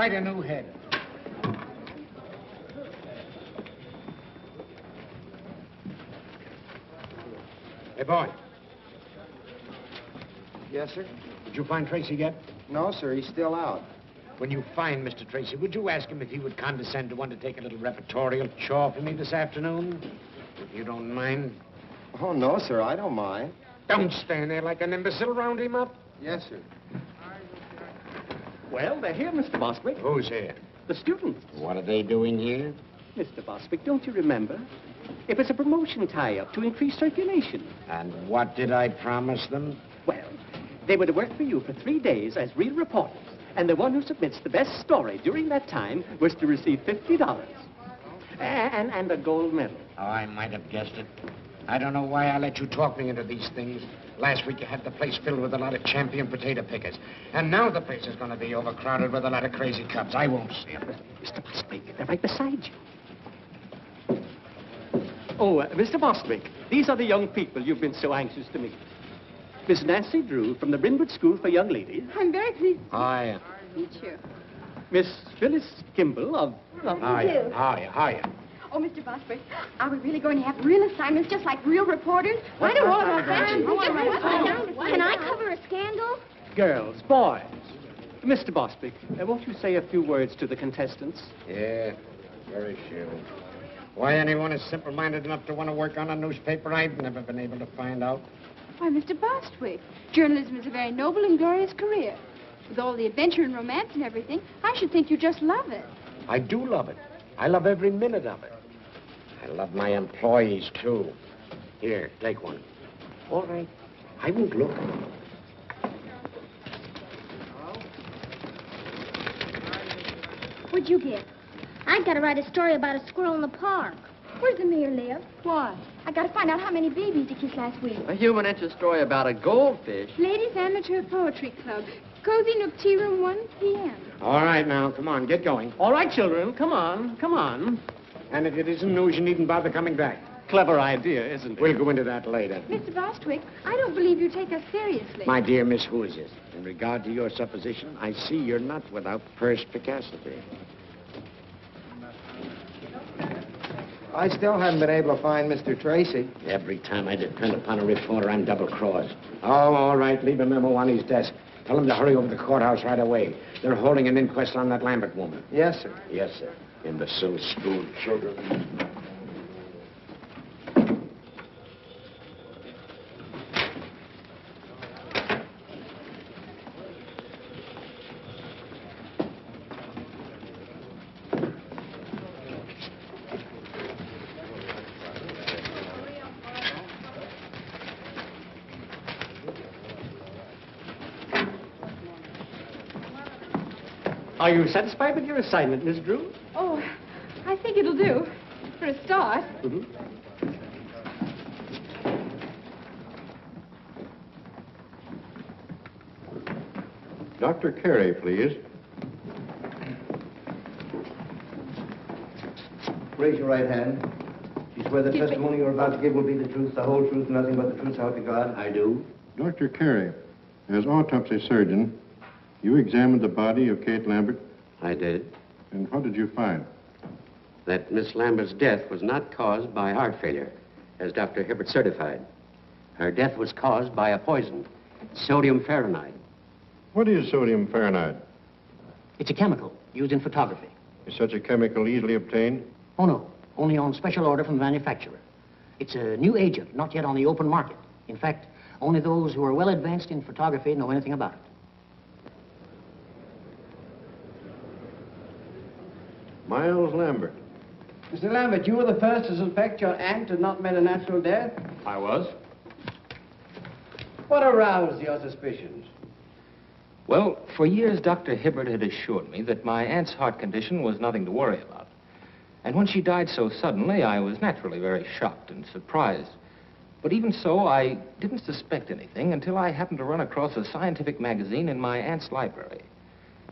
quite a new head. Hey, boy. Yes, sir? Did you find Tracy yet? No, sir. He's still out. When you find Mr. Tracy, would you ask him if he would condescend to undertake a little repertorial chore for me this afternoon? If you don't mind. Oh, no, sir. I don't mind. Don't stand there like an imbecile. Round him up. Yes, sir. Well, they're here, Mr. Bostwick. Who's here? The students. What are they doing here? Mr. Bostwick, don't you remember? It was a promotion tie-up to increase circulation. And what did I promise them? Well, they were to work for you for 3 days as real reporters. And the one who submits the best story during that time was to receive $50. And a gold medal. Oh, I might have guessed it. I don't know why I let you talk me into these things. Last week you had the place filled with a lot of champion potato pickers. And now the place is going to be overcrowded with a lot of crazy cubs. I won't see them. Mr. Bostwick, they're right beside you. Oh, Mr. Bostwick, these are the young people you've been so anxious to meet. Miss Nancy Drew from the Brynwood School for Young Ladies. I'm very pleased Hiya. to meet you. Miss Phyllis Kimball of... Hiya. Hiya. Oh, Mr. Bostwick, are we really going to have real assignments just like real reporters? Why do all of our friends? Can I cover a scandal? Girls, boys. Mr. Bostwick, won't you say a few words to the contestants? Yeah, very sure. Why anyone is simple-minded enough to want to work on a newspaper, I've never been able to find out. Why, Mr. Bostwick, journalism is a very noble and glorious career. With all the adventure and romance and everything, I should think you just love it. I do love it. I love every minute of it. I love my employees, too. Here, take one. All right. I won't look. What'd you get? I got to write a story about a squirrel in the park. Where's the mayor live? Why? I got to find out how many babies he kissed last week. A human interest story about a goldfish. Ladies Amateur Poetry Club. Cozy Nook Tea Room, 1 p.m. All right, now, come on, get going. All right, children, come on, come on. And if it isn't news, you needn't bother coming back. Clever idea, isn't it? We'll go into that later. Mr. Bostwick, I don't believe you take us seriously. My dear Miss Whoozes, in regard to your supposition, I see you're not without perspicacity. I still haven't been able to find Mr. Tracy. Every time I depend upon a reporter, I'm double-crossed. Oh, all right, leave a memo on his desk. Tell him to hurry over to the courthouse right away. They're holding an inquest on that Lambert woman. Yes, sir. Yes, sir. Imbecile school children. Are you satisfied with your assignment, Miss Drew? Oh, I think it'll do. For a start. Mm-hmm. Dr. Carey, please. Raise your right hand. Do you swear the testimony you're about to give will be the truth, the whole truth, nothing but the truth, so help you God? I do. Dr. Carey, as autopsy surgeon, you examined the body of Kate Lambert, I did. and what did you find? That Miss Lambert's death was not caused by heart failure, as Dr. Hibbert certified. Her death was caused by a poison, sodium fahrenheit. What is sodium fahrenheit? It's a chemical used in photography. Is such a chemical easily obtained? Oh, no. Only on special order from the manufacturer. It's a new agent, not yet on the open market. In fact, only those who are well advanced in photography know anything about it. Miles Lambert. Mr. Lambert, you were the first to suspect your aunt had not met a natural death? I was. What aroused your suspicions? Well, for years, Dr. Hibbert had assured me that my aunt's heart condition was nothing to worry about. And when she died so suddenly, I was naturally very shocked and surprised. But even so, I didn't suspect anything until I happened to run across a scientific magazine in my aunt's library.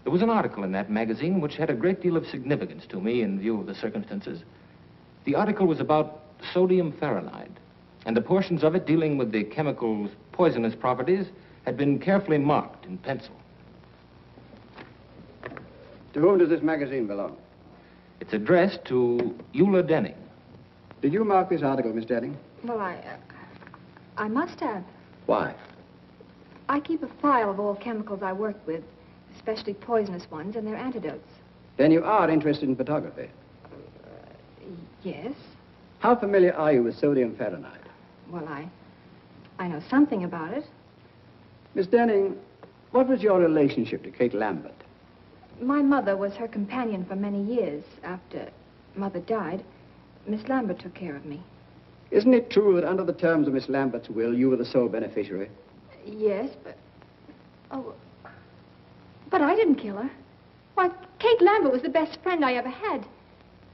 There was an article in that magazine which had a great deal of significance to me in view of the circumstances. The article was about sodium fahrenheit, and the portions of it dealing with the chemical's poisonous properties had been carefully marked in pencil. To whom does this magazine belong? It's addressed to Eula Denning. Did you mark this article, Miss Denning? Well, I must have. Why? I keep a file of all chemicals I work with, especially poisonous ones and their antidotes. Then you are interested in photography. Yes. How familiar are you with sodium fahrenheit? Well, I know something about it. Miss Denning, what was your relationship to Kate Lambert? My mother was her companion for many years. After Mother died, Miss Lambert took care of me. Isn't it true that under the terms of Miss Lambert's will, you were the sole beneficiary? Yes, but... Oh, but I didn't kill her. Why, Kate Lambert was the best friend I ever had.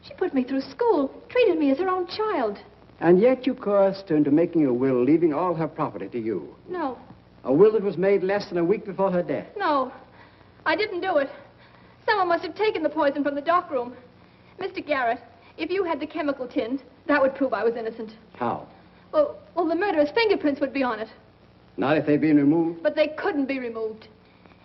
She put me through school, treated me as her own child. And yet you coerced her into making a will, leaving all her property to you. No, A will that was made less than a week before her death. no, I didn't do it. Someone must have taken the poison from the dock room. Mr. Garrett, if you had the chemical tins, that would prove I was innocent. How? Well, the murderer's fingerprints would be on it. Not if they'd been removed? But they couldn't be removed.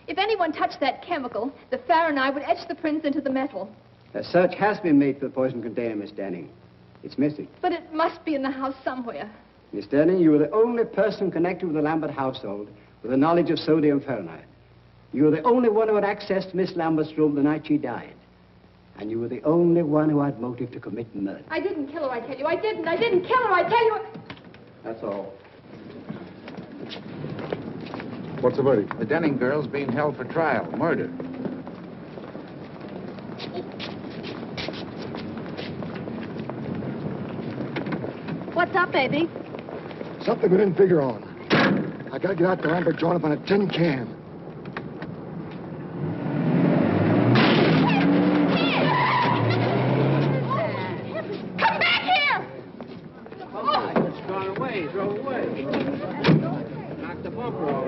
If anyone touched that chemical, the Fahrenheit would etch the prints into the metal. A search has been made for the poison container, Miss Denning. It's missing. But it must be in the house somewhere. Miss Denning, you were the only person connected with the Lambert household with a knowledge of sodium fahrenheit. You were the only one who had access to Miss Lambert's room the night she died. And you were the only one who had motive to commit murder. I didn't kill her, I tell you. I didn't kill her, I tell you. That's all. What's the verdict? The Denning girl's being held for trial. Murder. What's up, baby? Something we didn't figure on. I gotta get out to Lambert joint up on a tin can. Come back here! Oh, it's gone away. Drove away. Knocked the bumper off.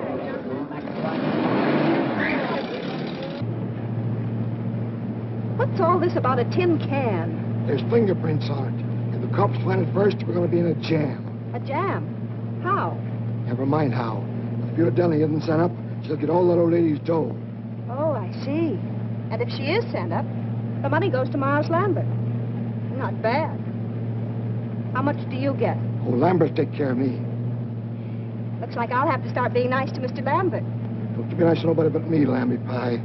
What's all this about a tin can? There's fingerprints on it. If the cops find it first, we're gonna be in a jam. A jam? How? Never mind how. If your Denning isn't sent up, she'll get all that old lady's dough. Oh, I see. And if she is sent up, the money goes to Miles Lambert. Not bad. How much do you get? Oh, Lambert take care of me. Looks like I'll have to start being nice to Mr. Lambert. Don't you be nice to nobody but me, Lamby Pie.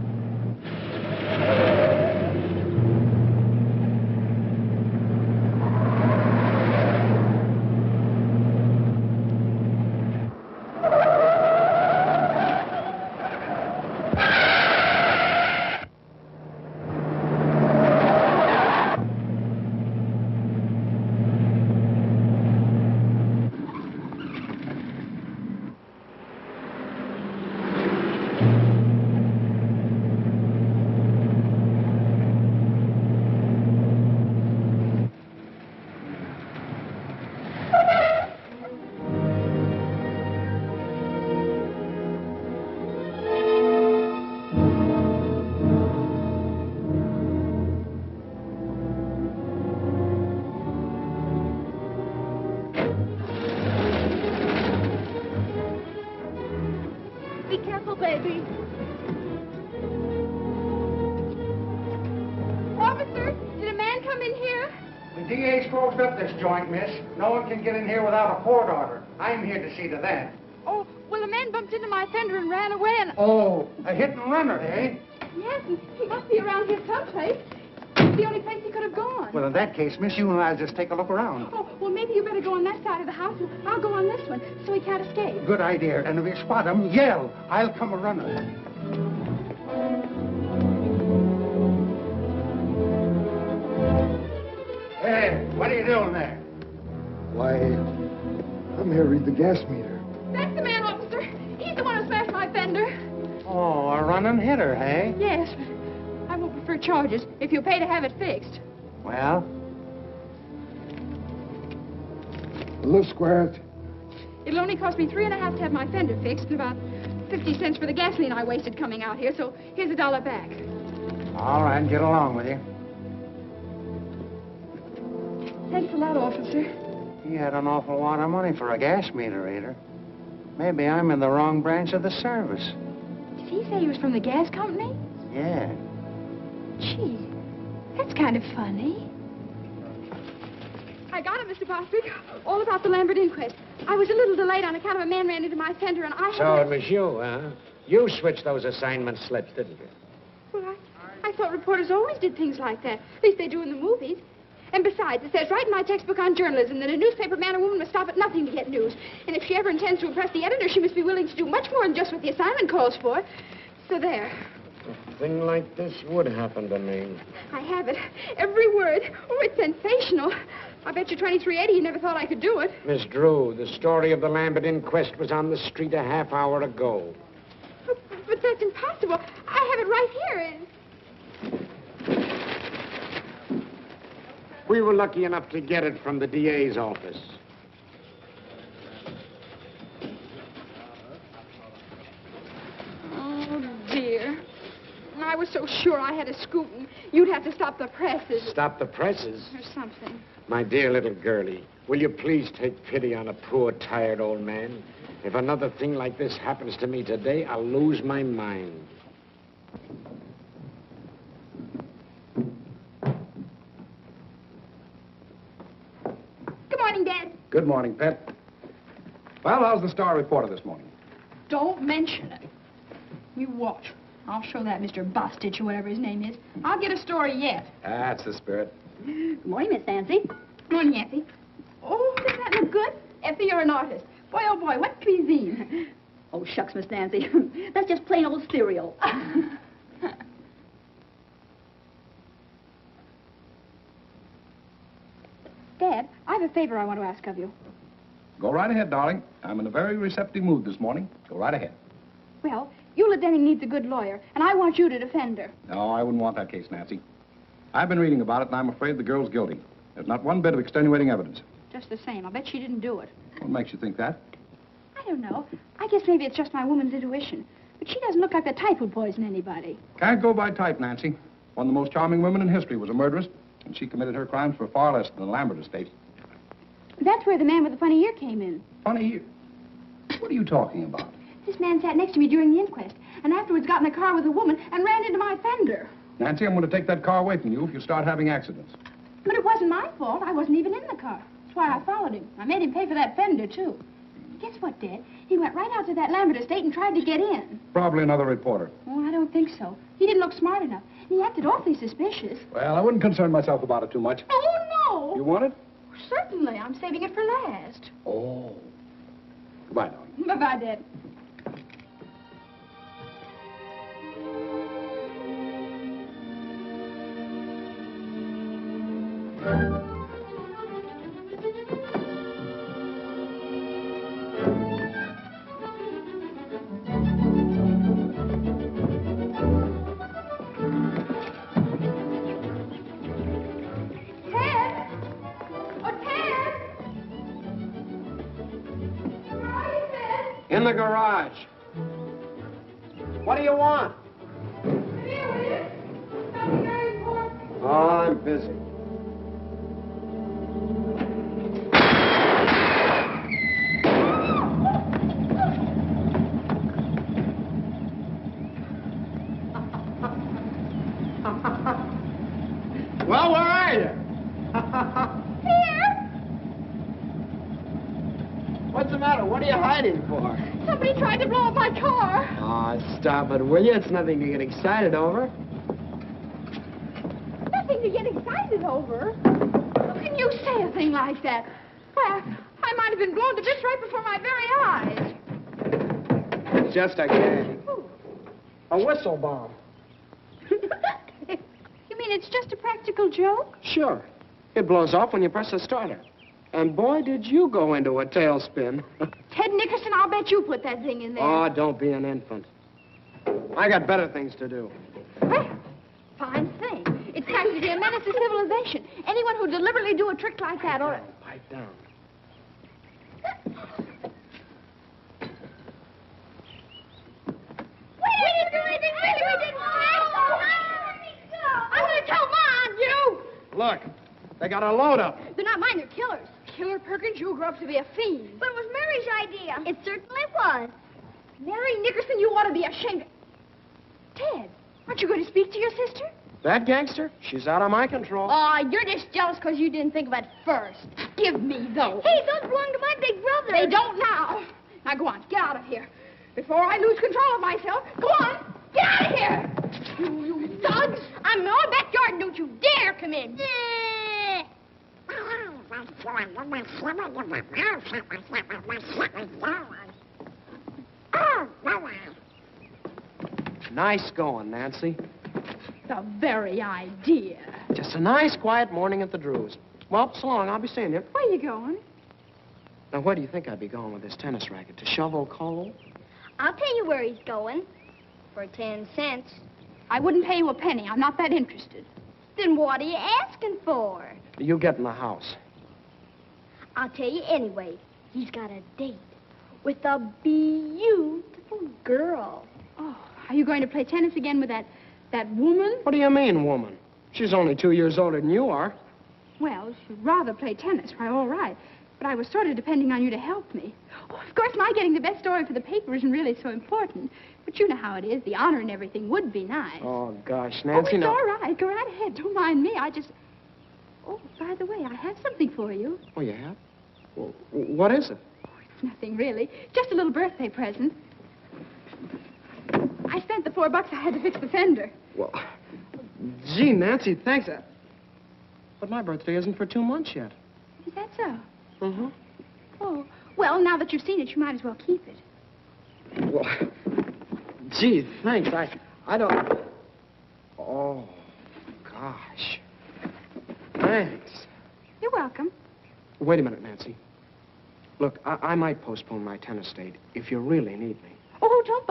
baby. Officer, did a man come in here? The DA's closed up this joint, miss. No one can get in here without a court order. I'm here to see to that. Oh, well, a man bumped into my fender and ran away and... Oh, a hit and runner, eh? Yes, he must be around here someplace. It's the only place he could have gone. Well, in that case, miss, you and I'll just take a look around. Oh, well, maybe you better go on that side of the house and I'll go on this one so he can't escape. Good idea. And if you spot him, yell. I'll come a runner. Hey, what are you doing there? Why, I'm here to read the gas meter. That's the man, officer. He's the one who smashed my fender. Oh, a running hitter, hey? Yes, but I won't prefer charges if you pay to have it fixed. Well? Let's square it. It'll only cost me $3.50 to have my fender fixed and about 50 cents for the gasoline I wasted coming out here, so here's $1 back. All right, get along with you. Thanks a lot, officer. He had an awful lot of money for a gas meter reader. Maybe I'm in the wrong branch of the service. Did he say he was from the gas company? Yeah. Gee, that's kind of funny. I got it, Mr. Bostwick. All about the Lambert inquest. I was a little delayed on account of a man ran into my fender, and I had... So it was you, huh? You switched those assignment slips, didn't you? Well, I thought reporters always did things like that. At least they do in the movies. And besides, it says right in my textbook on journalism that a newspaper man or woman must stop at nothing to get news. And if she ever intends to impress the editor, she must be willing to do much more than just what the assignment calls for. So there. A thing like this would happen to me. I have it. Every word. Oh, it's sensational. I bet you 2380 you never thought I could do it. Miss Drew, the story of the Lambert inquest was on the street a half hour ago. But that's impossible. I have it right here. We were lucky enough to get it from the DA's office. Oh, dear. I was so sure I had a scoop, and you'd have to stop the presses. Stop the presses? Or something. My dear little girlie, will you please take pity on a poor, tired old man? If another thing like this happens to me today, I'll lose my mind. Good morning, Dad. Good morning, Pet. Well, how's the Star reporter this morning? Don't mention it. You watch. I'll show that Mr. Bostitch or whatever his name is. I'll get a story yet. That's the spirit. Good morning, Miss Nancy. Good morning, Effie. Oh, does that look good? Effie, you're an artist. Boy, oh boy, what cuisine? Oh, shucks, Miss Nancy. That's just plain old cereal. Dad, I have a favor I want to ask of you. Go right ahead, darling. I'm in a very receptive mood this morning. Go right ahead. Well, Eula Denning needs a good lawyer, and I want you to defend her. No, I wouldn't want that case, Nancy. I've been reading about it, and I'm afraid the girl's guilty. There's not one bit of extenuating evidence. Just the same. I'll bet she didn't do it. What makes you think that? I don't know. I guess maybe it's just my woman's intuition. But she doesn't look like the type who'd poison anybody. Can't go by type, Nancy. One of the most charming women in history was a murderess, and she committed her crimes for far less than the Lambert estate. That's where the man with the funny ear came in. Funny ear? What are you talking about? This man sat next to me during the inquest, and afterwards got in a car with a woman and ran into my fender. Nancy, I'm going to take that car away from you if you start having accidents. But it wasn't my fault. I wasn't even in the car. That's why I followed him. I made him pay for that fender, too. Guess what, Dad? He went right out to that Lambert estate and tried to get in. Probably another reporter. Oh, I don't think so. He didn't look smart enough. He acted awfully suspicious. Well, I wouldn't concern myself about it too much. Oh, no! You want it? Certainly. I'm saving it for last. Oh. Goodbye, darling. Bye-bye, Dad. In the garage. What do you want? Oh, I'm busy. Well, where are you? Here? What's the matter? What are you hiding for? Somebody tried to blow up my car. Oh, stop it, will you? It's nothing to get excited over. Nothing to get excited over. How can you say a thing like that? Why, I might have been blown to bits right before my very eyes. It's just a game. A whistle bomb. You mean it's just a practical joke? Sure. It blows off when you press the starter. And boy, did you go into a tailspin. Ted Nickerson, I'll bet you put that thing in there. Oh, don't be an infant. I got better things to do. Well, fine thing. It's practically a menace to civilization. Anyone who deliberately do a trick like that ought to... Pipe down. We didn't do anything, really. We didn't. I'm going to tell Mom, you. Look, they got a load up. They're not mine, they're killers. Killer Perkins, you grew up to be a fiend. But it was Mary's idea. It certainly was. Mary Nickerson, you ought to be ashamed. Ted, aren't you going to speak to your sister? That gangster? She's out of my control. Aw, you're just jealous because you didn't think of it first. Give me those. Hey, those belong to my big brother. They don't now. Now go on, get out of here. Before I lose control of myself. Go on, get out of here. You thugs. I'm in our backyard and don't you dare come in. Nice going, Nancy. The very idea. Just a nice, quiet morning at the Drews. Well, so long. I'll be seeing you. Where you going? Now, where do you think I'd be going with this tennis racket? To shovel coal? I'll tell you where he's going. For 10 cents. I wouldn't pay you a penny. I'm not that interested. Then what are you asking for? You get in the house. I'll tell you anyway. He's got a date with a beautiful girl. Oh, are you going to play tennis again with that woman? What do you mean, woman? She's only 2 years older than you are. Well, if you'd rather play tennis, why, all right. But I was sort of depending on you to help me. Oh, of course, my getting the best story for the paper isn't really so important. But you know how it is. The honor and everything would be nice. Oh, gosh, Nancy, it's now... all right. Go right ahead. Don't mind me. Oh, by the way, I have something for you. Oh, you have? Well, what is it? Oh, it's nothing, really. Just a little birthday present. I spent the $4 I had to fix the fender. Well, gee, Nancy, thanks. But my birthday isn't for 2 months yet. Is that so? Mm-hmm. Oh, well, now that you've seen it, you might as well keep it. Well, gee, thanks. I don't... Oh, gosh. Thanks. You're welcome. Wait a minute, Nancy. Look, I might postpone my tennis date if you really need me. Oh, don't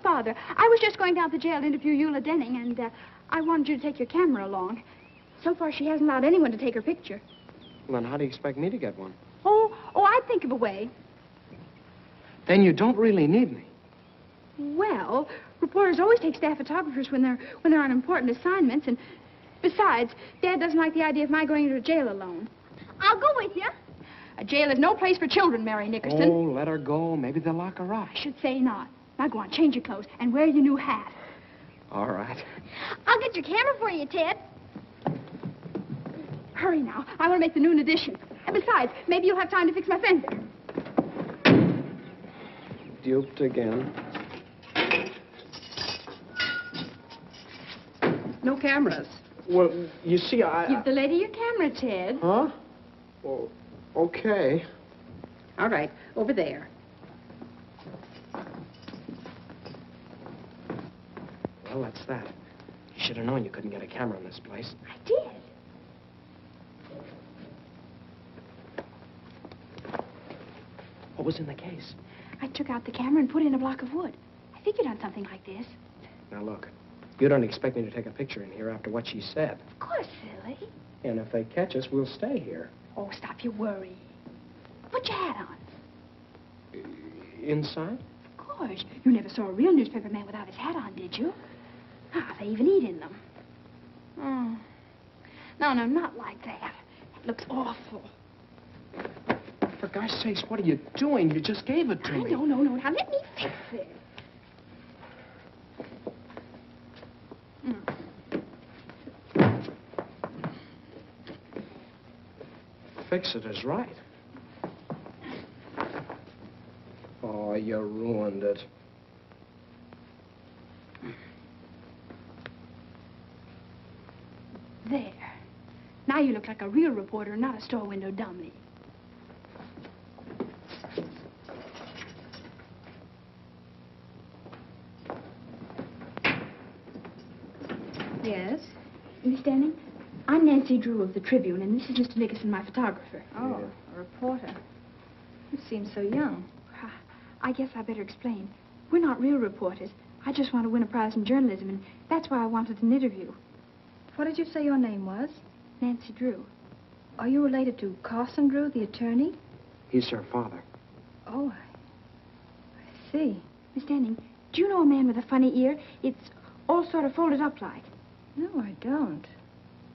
bother. I was just going down to jail to interview Eula Denning, and I wanted you to take your camera along. So far, she hasn't allowed anyone to take her picture. Well, then how do you expect me to get one? Oh, I'd think of a way. Then you don't really need me. Well, reporters always take staff photographers when they're on important assignments, and besides, Dad doesn't like the idea of my going into a jail alone. I'll go with you. A jail is no place for children, Mary Nickerson. Oh, let her go. Maybe they'll lock her up. I should say not. Now go on, change your clothes, and wear your new hat. All right. I'll get your camera for you, Ted. Hurry now. I want to make the noon edition. And besides, maybe you'll have time to fix my fender. Duped again. No cameras. Well, you see, Give the lady your camera, Ted. Huh? Well, okay. All right, over there. Well, that's that. You should have known you couldn't get a camera in this place. I did. What was in the case? I took out the camera and put in a block of wood. I figured on something like this. Now, look. You don't expect me to take a picture in here after what she said. Of course, silly. And if they catch us, we'll stay here. Oh, stop your worry. Put your hat on. Inside? Of course. You never saw a real newspaper man without his hat on, did you? Ah, they even eat in them. Oh. No, not like that. It looks awful. For gosh sakes, what are you doing? You just gave it to me. No. Now, let me fix it. Fix it is right. Oh, you ruined it. There. Now you look like a real reporter, not a store window dummy. Yes? Miss Denning, I'm Nancy Drew of the Tribune, and this is Mr. Nickerson, my photographer. Oh, a reporter. You seem so young. I guess I better explain. We're not real reporters. I just want to win a prize in journalism, and that's why I wanted an interview. What did you say your name was? Nancy Drew. Are you related to Carson Drew, the attorney? He's her father. Oh, I see. Miss Denning, do you know a man with a funny ear? It's all sort of folded up like. No, I don't.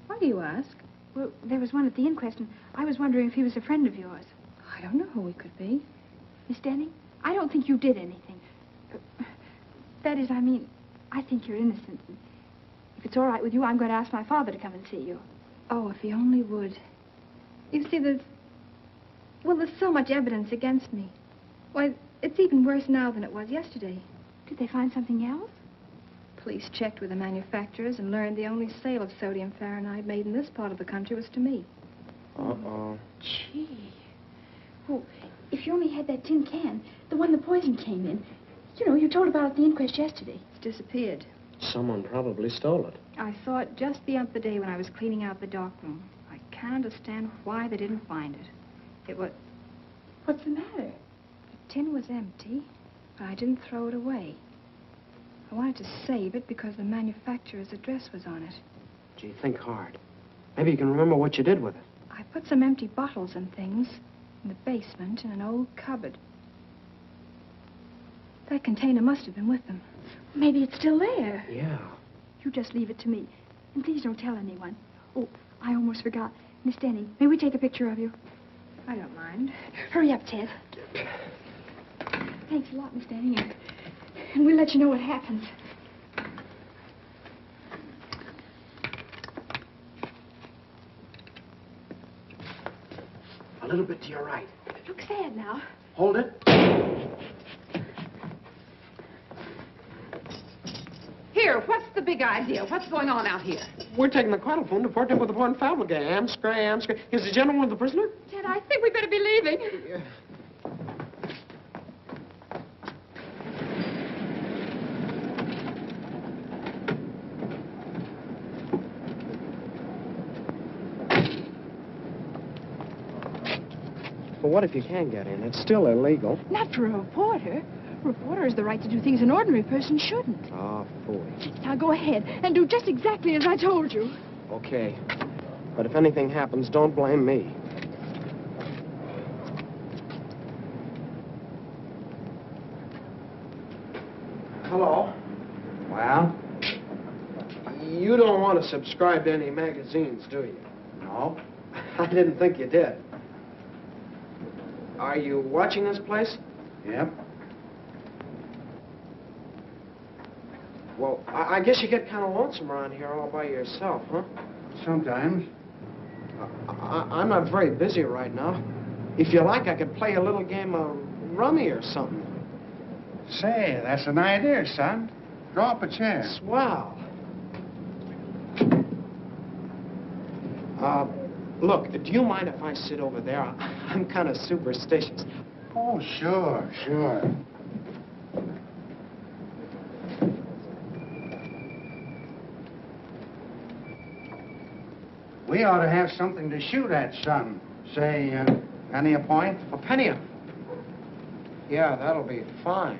Why do you ask? Well, there was one at the inquest, and I was wondering if he was a friend of yours. I don't know who he could be. Miss Denning, I don't think you did anything. That is, I mean, I think you're innocent. If it's all right with you, I'm going to ask my father to come and see you. Oh, if he only would. You see, there's so much evidence against me. Why, it's even worse now than it was yesterday. Did they find something else? Police checked with the manufacturers and learned the only sale of sodium fahrenheit made in this part of the country was to me. Uh-oh. Gee. Well, if you only had that tin can, the one the poison came in. You know, you told about at the inquest yesterday. It's disappeared. Someone probably stole it. I saw it just the other day when I was cleaning out the darkroom. I can't understand why they didn't find it. It was... What's the matter? The tin was empty, but I didn't throw it away. I wanted to save it because the manufacturer's address was on it. Gee, think hard. Maybe you can remember what you did with it. I put some empty bottles and things in the basement in an old cupboard. That container must have been with them. Maybe it's still there. Yeah. You just leave it to me. And please don't tell anyone. Oh, I almost forgot. Miss Denny, may we take a picture of you? I don't mind. Hurry up, Ted. Thanks a lot, Miss Denny. And we'll let you know what happens. A little bit to your right. Look sad now. Hold it. Here, what's the big idea? What's going on out here? We're taking the telephone to Port with the Point Family. Amscray. Is the gentleman with the prisoner? Ted, I think we better be leaving. Well, what if you can get in? It's still illegal. Not for a reporter. A reporter has the right to do things an ordinary person shouldn't. Oh, fool. Now go ahead and do just exactly as I told you. Okay. But if anything happens, don't blame me. Hello? Well? You don't want to subscribe to any magazines, do you? No. I didn't think you did. Are you watching this place? Yep. Well, I guess you get kind of lonesome around here all by yourself, huh? Sometimes. I'm not very busy right now. If you like, I could play a little game of rummy or something. Say, that's an idea, son. Draw up a chair. Swell. Look, do you mind if I sit over there? I'm kind of superstitious. Oh, sure. We ought to have something to shoot at, son. Say, penny a point? A penny a... Yeah, that'll be fine.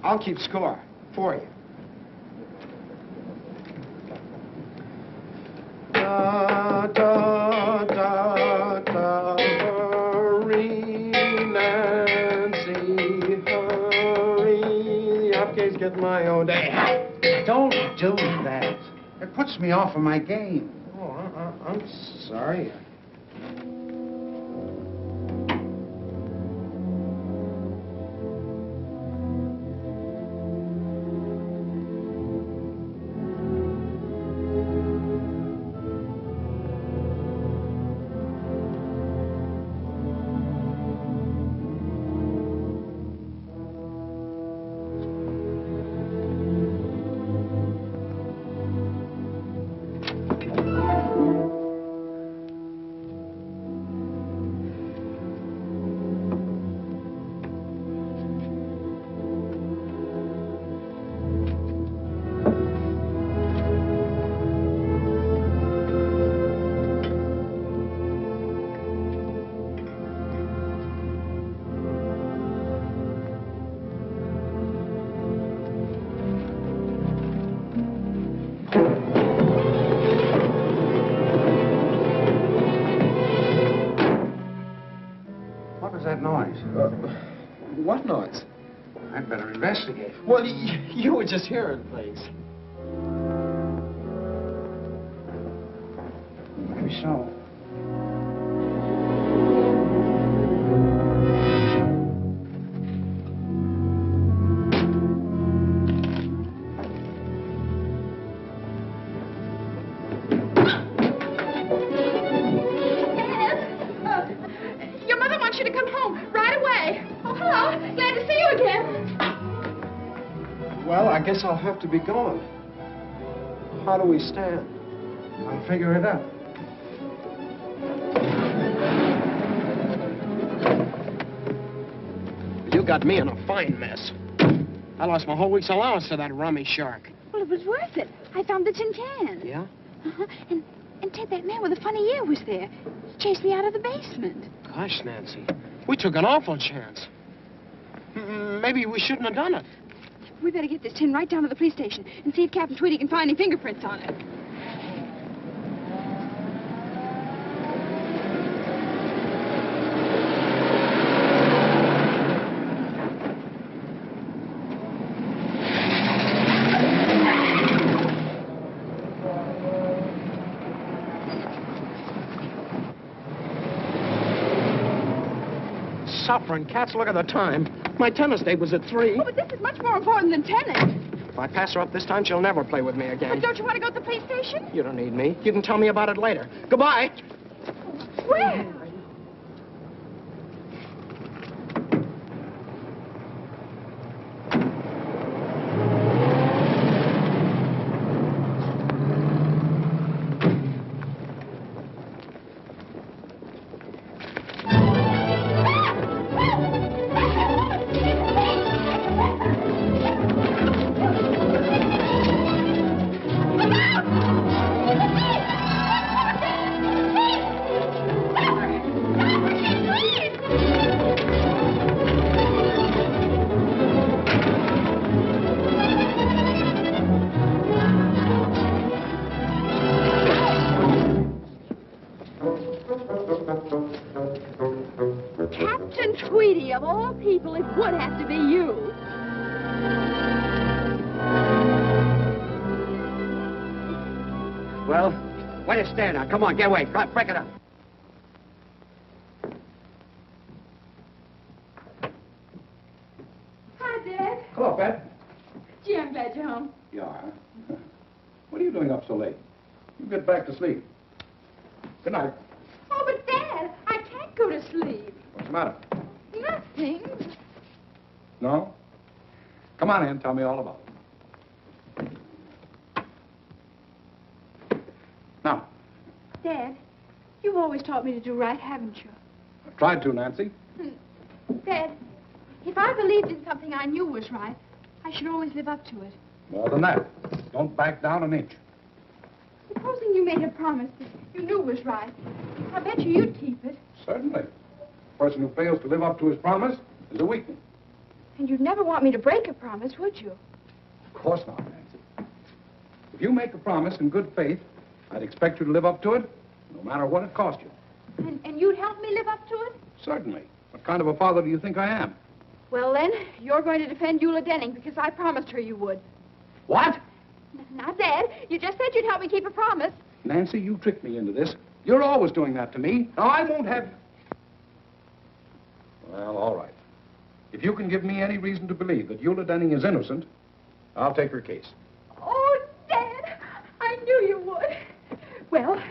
I'll keep score for you. Da, da, da, da, hurry, Nancy, hurry. Upgate's get my own day. Don't do that. It puts me off of my game. Oh, I'm sorry. What noise? I'd better investigate. Well, you were just hearing things. Maybe so. guess I'll have to be going. How do we stand? I'll figure it out. You got me in a fine mess. I lost my whole week's allowance to that rummy shark. Well, it was worth it. I found the tin can. Yeah? Uh-huh. And Ted, that man with the funny ear was there. He chased me out of the basement. Gosh, Nancy, we took an awful chance. Maybe we shouldn't have done it. We better get this tin right down to the police station and see if Captain Tweedy can find any fingerprints on it. Suffering cats, look at the time. My tennis date was at 3. Oh, but this is much more important than tennis. If I pass her up this time, she'll never play with me again. But don't you want to go to the police station? You don't need me. You can tell me about it later. Goodbye. Where? Captain Tweedy, of all people, it would have to be you. Well, why do you stand now? Come on, get away. Break it up. Hi, Dad. Hello, Pat. Gee, I'm glad you're home. You are? What are you doing up so late? You get back to sleep. Good night. Oh, but Dad, I can't go to sleep. What's the matter? Nothing. No? Come on in. Tell me all about it. Now, Dad, you've always taught me to do right, haven't you? I've tried to, Nancy. Dad, if I believed in something I knew was right, I should always live up to it. More than that. Don't back down an inch. Supposing you made a promise that you knew was right, I bet you'd keep it. Certainly. A person who fails to live up to his promise is a weakling. And you'd never want me to break a promise, would you? Of course not, Nancy. If you make a promise in good faith, I'd expect you to live up to it, no matter what it cost you. And you'd help me live up to it? Certainly. What kind of a father do you think I am? Well, then, you're going to defend Eula Denning because I promised her you would. What? Now, Dad, you just said you'd help me keep a promise. Nancy, you tricked me into this. You're always doing that to me. Now, I won't have... Well, all right. If you can give me any reason to believe that Eula Denning is innocent, I'll take her case. Oh, Dad, I knew you would. Well,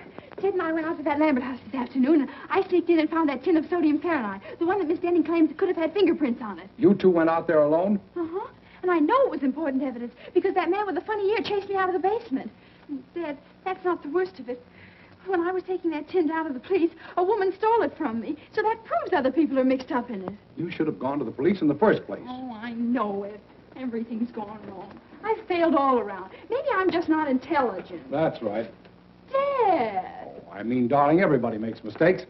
Ted and I went out to that Lambert house this afternoon, and I sneaked in and found that tin of sodium perlite, the one that Miss Denning claims could have had fingerprints on it. You two went out there alone? Uh-huh. And I know it was important evidence because that man with the funny ear chased me out of the basement. And, Dad, that's not the worst of it. When I was taking that tin down to the police, a woman stole it from me. So that proves other people are mixed up in it. You should have gone to the police in the first place. Oh, I know it. Everything's gone wrong. I've failed all around. Maybe I'm just not intelligent. That's right. Dad! Oh, I mean, darling, everybody makes mistakes.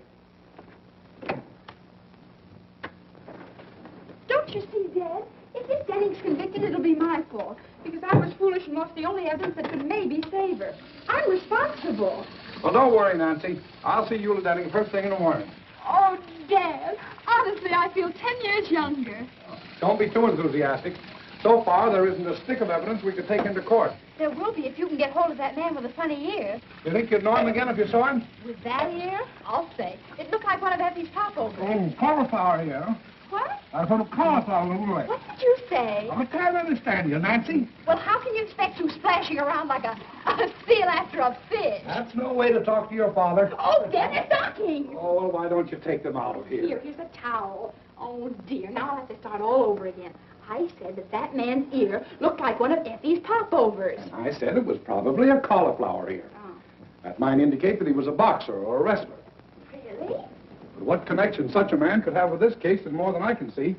Don't you see, Dad? If Miss Denning's convicted, it'll be my fault. Because I was foolish and lost the only evidence that could maybe save her. I'm responsible. Well, don't worry, Nancy. I'll see Eula Denning first thing in the morning. Oh, Dad. Honestly, I feel 10 years younger. Don't be too enthusiastic. So far, there isn't a stick of evidence we could take into court. There will be if you can get hold of that man with the funny ear. You think you'd know him again if you saw him? With that ear? I'll say. It looked like one of Effie's popovers. Oh, cauliflower here. What? I put a cauliflower in the way. What did you say? I can't understand you, Nancy. Well, how can you expect you splashing around like a seal after a fish? That's no way to talk to your father. Oh, Dad, they're stocking. Oh, well, why don't you take them out of here? Here's a towel. Oh, dear. Now I'll have to start all over again. I said that that man's ear looked like one of Effie's popovers. I said it was probably a cauliflower ear. Oh. That might indicate that he was a boxer or a wrestler. Really? But what connection such a man could have with this case is more than I can see.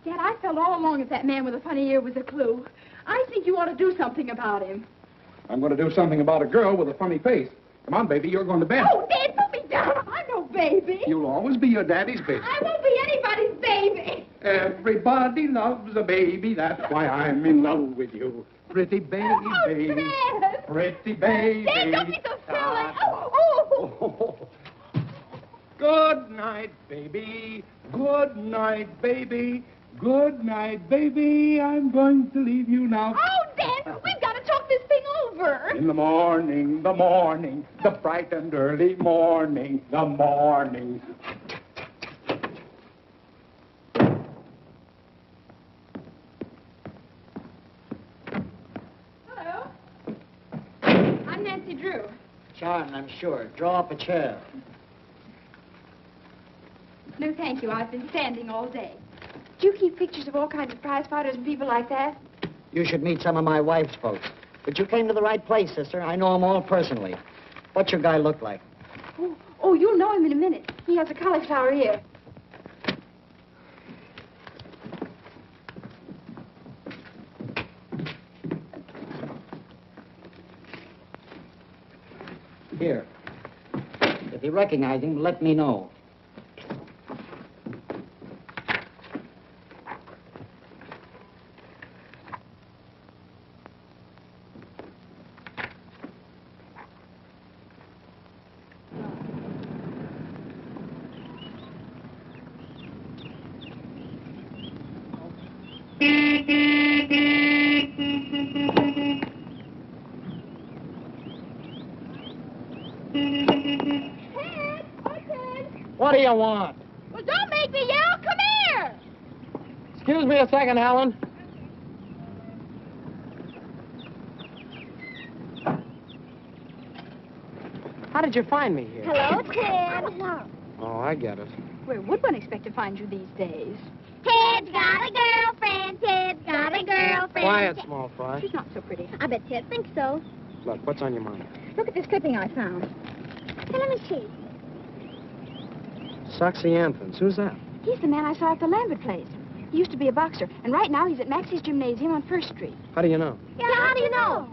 Dad, I felt all along that man with a funny ear was a clue. I think you ought to do something about him. I'm going to do something about a girl with a funny face. Come on, baby, you're going to bed. Oh, Dad, put me down. I'm no baby. You'll always be your daddy's baby. I won't be anybody's baby. Everybody loves a baby. That's why I'm in love with you. Pretty baby. Oh, Dad. Pretty baby. Dad, don't be so silly. Oh. Good night, baby. Good night, baby. Good night, baby. I'm going to leave you now. Oh, Dad, we've got to talk this thing over. In the morning, the bright and early morning, the morning. Hello. I'm Nancy Drew. Charmed, I'm sure. Draw up a chair. No, thank you. I've been standing all day. Do you keep pictures of all kinds of prize fighters and people like that? You should meet some of my wife's folks. But you came to the right place, sister. I know them all personally. What's your guy look like? Oh, you'll know him in a minute. He has a cauliflower ear. Here. If you recognize him, let me know. What do you want? Well, don't make me yell. Come here. Excuse me a second, Howland. How did you find me here? Hello, Ted. Oh, I get it. Where would one expect to find you these days? Ted's got a girlfriend. Ted's got a girlfriend. Quiet, small fry. She's not so pretty. I bet Ted thinks so. Look, what's on your mind? Look at this clipping I found. Hey, let me see. Soxy Anthons. Who's that? He's the man I saw at the Lambert place. He used to be a boxer, and right now he's at Maxie's Gymnasium on 1st Street. How do you know? Yeah, how do you know?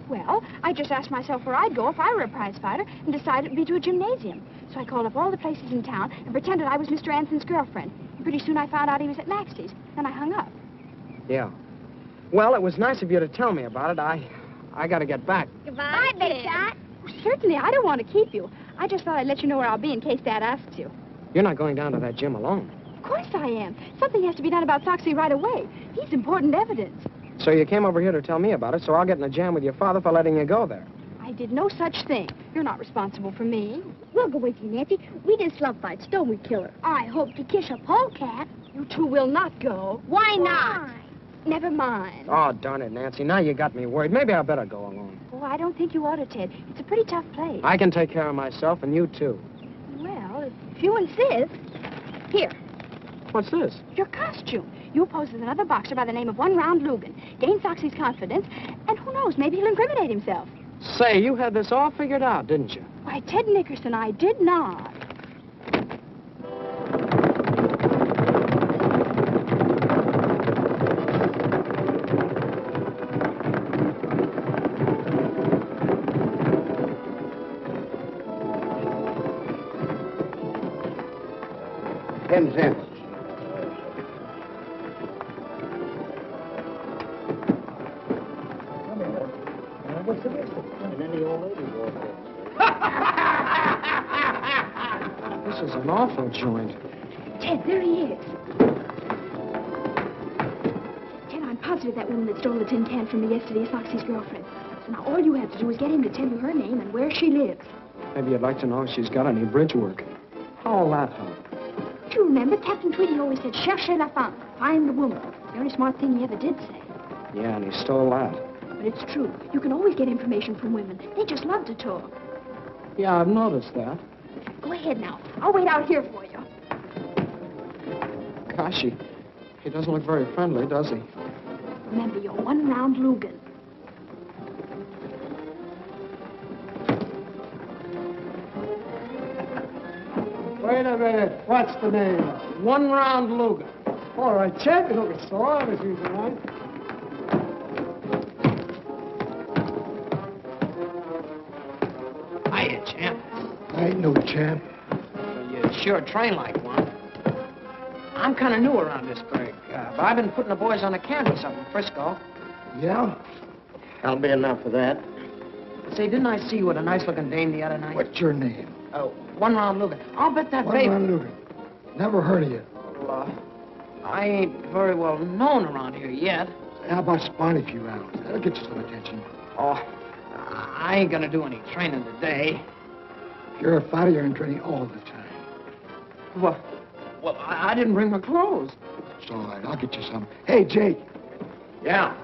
Well, I just asked myself where I'd go if I were a prize fighter and decided it'd be to a gymnasium. So I called up all the places in town and pretended I was Mr. Anson's girlfriend. And pretty soon I found out he was at Maxie's. Then I hung up. Yeah. Well, it was nice of you to tell me about it. I got to get back. Goodbye, Big Shot. Certainly, I don't want to keep you. I just thought I'd let you know where I'll be in case Dad asks you. You're not going down to that gym alone. Of course I am. Something has to be done about Foxy right away. He's important evidence. So you came over here to tell me about it, so I'll get in a jam with your father for letting you go there. I did no such thing. You're not responsible for me. We'll go with you, Nancy. We did slump fights, don't we, Killer? I hope to kiss a polecat. You two will not go. Why not? Never mind. Oh, darn it, Nancy. Now you got me worried. Maybe I better go alone. Oh, I don't think you ought to, Ted. It's a pretty tough place. I can take care of myself, and you too. Well, if you insist. Here. What's this? Your costume. You pose as another boxer by the name of One Round Lugan. Gain Foxy's confidence, and who knows, maybe he'll incriminate himself. Say, you had this all figured out, didn't you? Why, Ted Nickerson, I did not. Ten cents. What's the matter? And then the old lady walked in. This is an awful joint. Ted, there he is. Ted, I'm positive that woman that stole the tin can from me yesterday is Foxy's girlfriend. So now all you have to do is get him to tell you her name and where she lives. Maybe you'd like to know if she's got any bridge work. How'll that help? Do you remember Captain Tweedy always said, cherchez la femme, find the woman. The only smart thing he ever did say. Yeah, and he stole that. But it's true. You can always get information from women. They just love to talk. Yeah, I've noticed that. Go ahead now. I'll wait out here for you. Gosh, He doesn't look very friendly, does he? Remember your one-round Lugan. Wait a minute. What's the name? One round Lugan. All right, champ. You look sore. This is all right. Hiya, champ. I ain't no champ. Well, you sure train like one. I'm kind of new around this burg, but I've been putting the boys on the canvas up in Frisco. Yeah? That'll be enough of that. Say, didn't I see you with a nice-looking dame the other night? What's your name? One round Lugan. I'll bet that One baby... round Lugan. Never heard of you. Well, I ain't very well known around here yet. How about spawning a few rounds? That'll get you some attention. Oh, I ain't gonna do any training today. If you're a fighter, you're in training all the time. Well, I didn't bring my clothes. It's all right. I'll get you some. Hey, Jake. Yeah?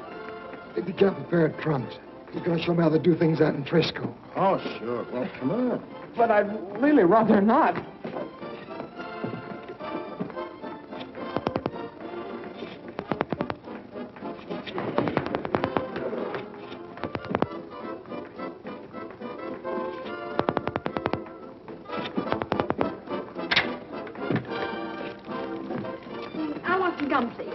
Take the cap a pair of trunks. He's gonna show me how to do things out in Frisco. Oh, sure. Well, come on. But I'd really rather not. I want some gum, please.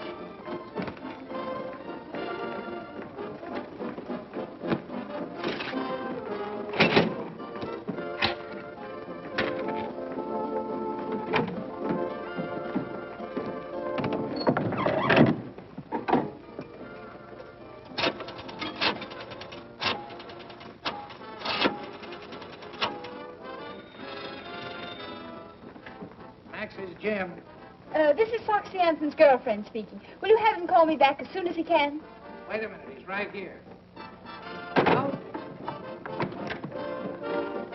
Max is Jim. This is Foxy Anson's girlfriend speaking. Will you have him call me back as soon as he can? Wait a minute, he's right here.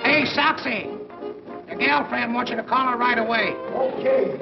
Hey, Soxy! Your girlfriend wants you to call her right away. Okay.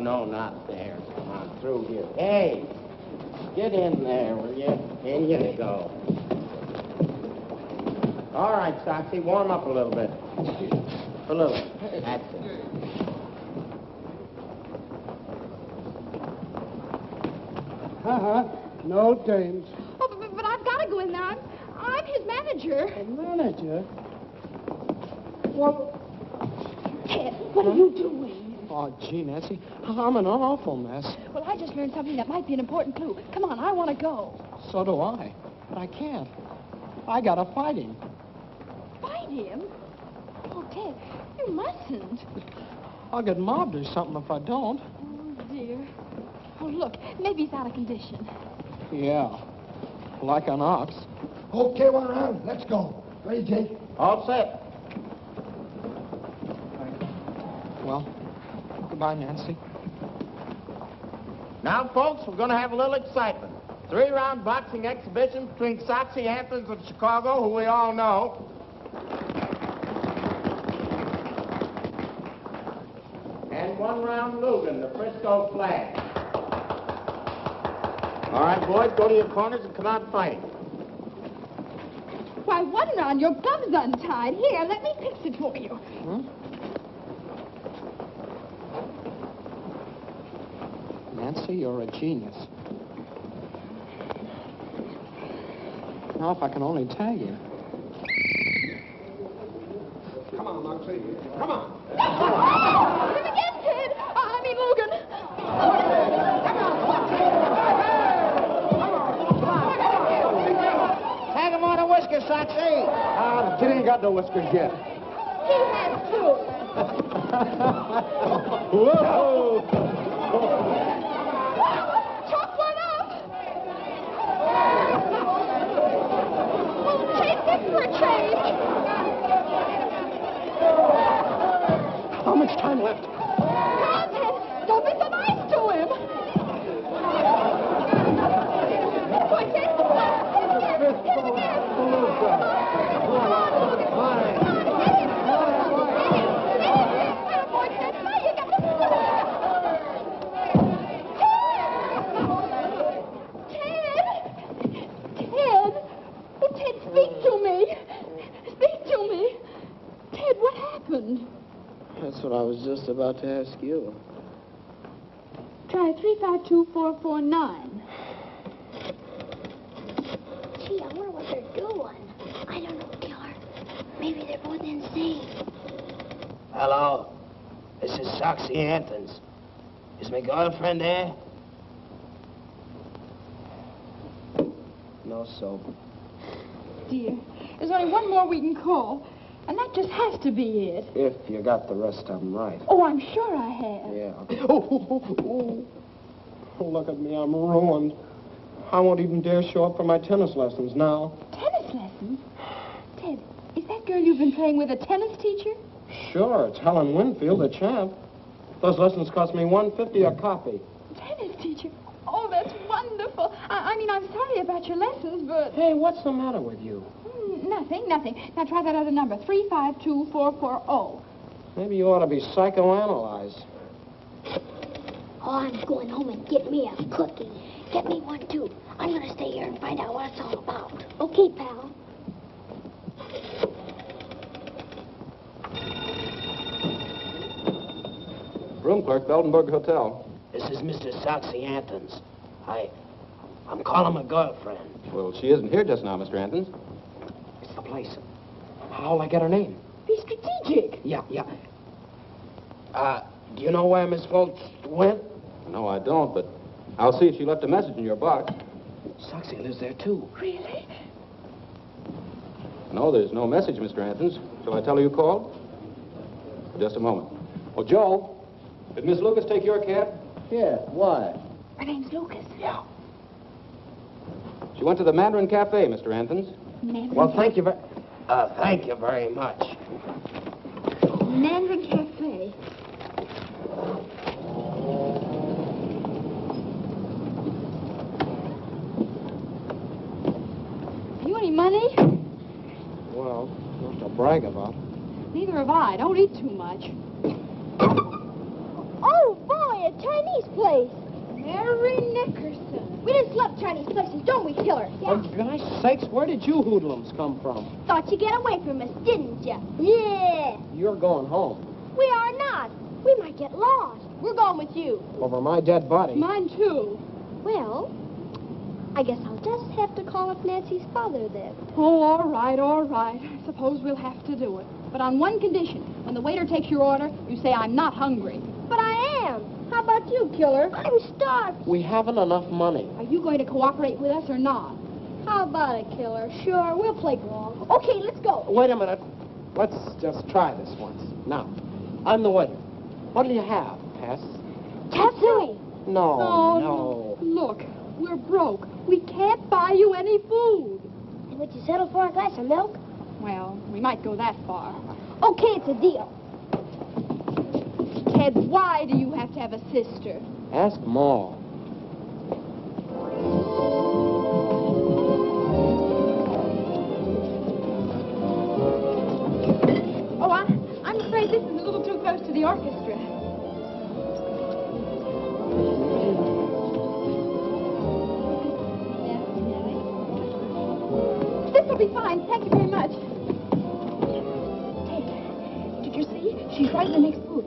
No, not there. Come on, through here. Hey, get in there, will you? In you go. All right, Soxy, warm up a little bit. A little. That's it. No dames. Oh, but I've got to go in there. I'm his manager. A manager? Well, Ted, what are you doing? Oh, gee, Nancy, I'm in an awful mess. Well, I just learned something that might be an important clue. Come on, I want to go. So do I. But I can't. I gotta fight him. Fight him? Oh, Ted, you mustn't. I'll get mobbed or something if I don't. Oh, dear. Oh, look, maybe he's out of condition. Yeah, like an ox. Okay, one round. Let's go. Ready, Jake? All set. Well, goodbye, Nancy. Now, folks, we're going to have a little excitement. 3-round boxing exhibition between Soxy Anthons of Chicago, who we all know, and 1-round Lugan, the Frisco flag. All right, boys, go to your corners and come out fighting. Why, 1 round, your gum's untied. Here, let me fix it for you. Nancy, you're a genius. Now, if I can only tag him. come on, Moxie. Come on. Him again, Ted. I mean, Logan. Tag him on a whisker, Soxy. The kid ain't got no whiskers yet. He has two. Whoa! Chop one up. We'll trade this for a change. How much time left? Come on, Ted. Don't be so nice to him. happened? That's what I was just about to ask you. Try 352449. Gee, I wonder what they're doing. I don't know, Killer. Maybe they're both insane. Hello. This is Soxy Anthons. Is my girlfriend there? No soap. Dear, there's only one more we can call, and that just has to be it. If you got the rest of them right. Oh, I'm sure I have. Yeah. Oh, look at me. I'm ruined. I won't even dare show up for my tennis lessons now. Tennis lessons? Ted, is that girl you've been playing with a tennis teacher? Sure, it's Helen Winfield, the champ. Those lessons cost me $1.50 a copy. Tennis teacher? Oh, that's wonderful. I mean, I'm sorry about your lessons, but... Hey, what's the matter with you? Nothing. Now try that other number, 352440. Maybe you ought to be psychoanalyzed. Oh, I'm going home and get me a cookie. Get me one, too. I'm going to stay here and find out what it's all about. Okay, pal. Room clerk, Beldenburg Hotel. This is Mr. Soxy Anthons. I'm calling my girlfriend. Well, she isn't here just now, Mr. Anthons. It's the place. How'll I get her name? Be strategic. Yeah. Do you know where Miss Foltz went? No, I don't, but I'll see if she left a message in your box. Soxy lives there, too. Really? No, there's no message, Mr. Anthons. Shall I tell her you called? Just a moment. Oh, Joe, did Miss Lucas take your cab? Yeah, why? Her name's Lucas. Yeah. She went to the Mandarin Cafe, Mr. Anthons. Mandarin Well, thank you very much. Mandarin Cafe. You any money? Well, not to brag about. Neither have I. Don't eat too much. Oh, boy, a Chinese place. Mary Nickerson. We just love Chinese places, don't we, Killer? For gosh sakes, where did you hoodlums come from? Thought you'd get away from us, didn't you? Yeah. You're going home. We are not. We might get lost. We're going with you. Over my dead body. Mine, too. Well, I guess I'll just have to call up Nancy's father then. Oh, all right. I suppose we'll have to do it. But on one condition. When the waiter takes your order, you say, I'm not hungry. But I am. How about you, Killer? I'm starved. We haven't enough money. Are you going to cooperate with us or not? How about it, Killer? Sure, we'll play along. Okay, let's go. Wait a minute. Let's just try this once. Now, I'm the waiter. What'll you have, Tess? Tatsui. No. Look, we're broke. We can't buy you any food. And would you settle for a glass of milk? Well, we might go that far. Okay, it's a deal. Ted, why do you have to have a sister? Ask Ma. Oh, I'm afraid this is a little too close to the orchestra. This will be fine. Thank you very much. Ted, did you see? She's right in the next booth.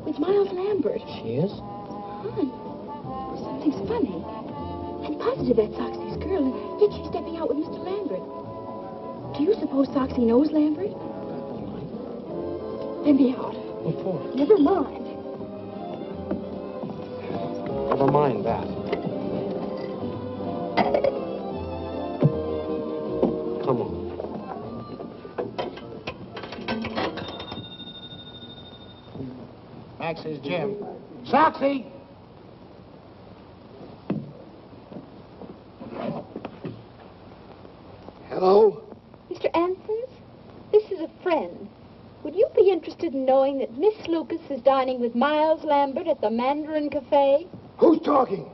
It's Miles Lambert. She is? Hon, something's funny. I'm positive that's Soxy's girl, and yet she's stepping out with Mr. Lambert. Do you suppose Soxy knows Lambert? Then be out. What for? Never mind. Never mind that. Come on. Max's gym. Soxy! Hello? Mr. Anthons, this is a friend. Would you be interested in knowing that Miss Lucas is dining with Miles Lambert at the Mandarin Cafe? Who's talking?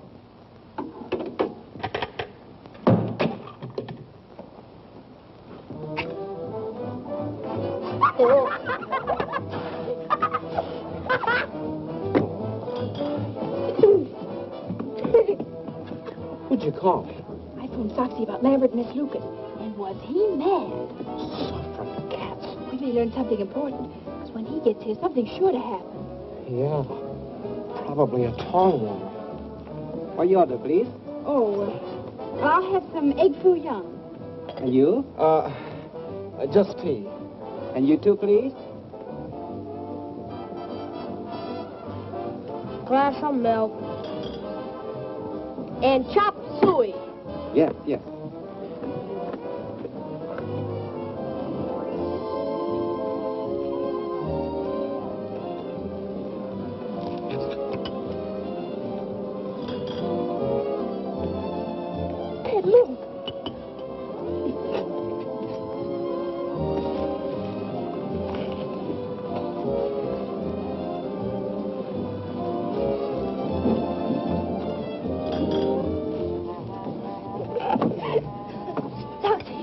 Who'd you call? I phoned Soxy about Lambert and Miss Lucas. And was he mad? Suffering cats. We may learn something important. Because gets here, something's sure to happen. Yeah. Probably a tall one. What you order, please? Oh, I'll have some egg foo young. And you? Just tea. And you too, please? Glass of milk. And chopped suey. Yes, yes. Ted, look.